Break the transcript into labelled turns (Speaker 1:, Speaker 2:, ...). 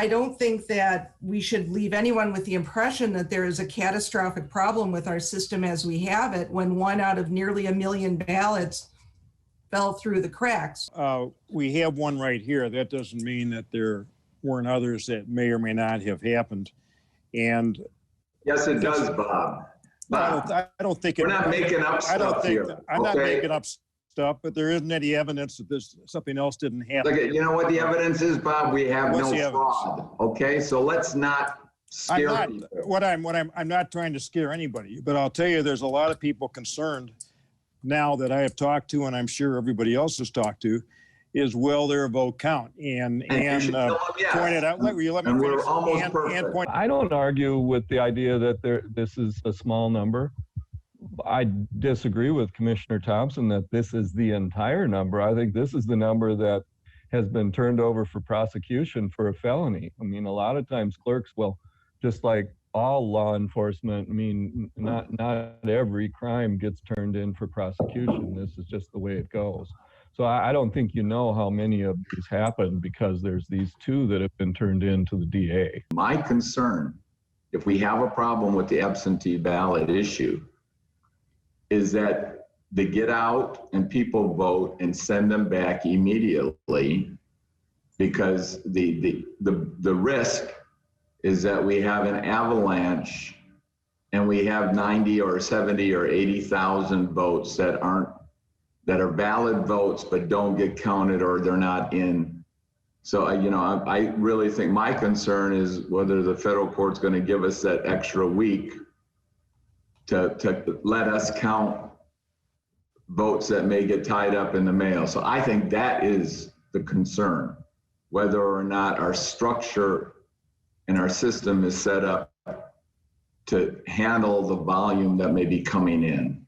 Speaker 1: I don't think that we should leave anyone with the impression that there is a catastrophic problem with our system as we have it when 1 out of nearly 1 million ballots fell through the cracks.
Speaker 2: We have one right here. That doesn't mean that there weren't others that may or may not have happened. And
Speaker 3: yes, it does, Bob.
Speaker 2: I don't think
Speaker 3: we're not making up stuff here.
Speaker 2: I'm not making up stuff, but there isn't any evidence that this something else didn't happen.
Speaker 3: Look, you know what the evidence is, Bob? We have no fraud. Okay, so let's not scare people.
Speaker 2: I'm not trying to scare anybody, but I'll tell you, there's a lot of people concerned now that I have talked to, and I'm sure everybody else has talked to, is will their vote count? And pointed out. Let me finish.
Speaker 3: We're almost perfect.
Speaker 4: I don't argue with the idea that this is a small number. I disagree with Commissioner Thomsen that this is the entire number. I think this is the number that has been turned over for prosecution for a felony. I mean, a lot of times clerks will, just like all law enforcement, I mean, not every crime gets turned in for prosecution. This is just the way it goes. So I don't think you know how many of these happen because there's these 2 that have been turned in to the DA.
Speaker 3: My concern, if we have a problem with the absentee ballot issue, is that they get out and people vote and send them back immediately, because the risk is that we have an avalanche and we have 90 or 70 or 80,000 votes that are valid votes but don't get counted or they're not in. So I really think my concern is whether the federal court's going to give us that extra week to let us count votes that may get tied up in the mail. So I think that is the concern, whether or not our structure and our system is set up to handle the volume that may be coming in.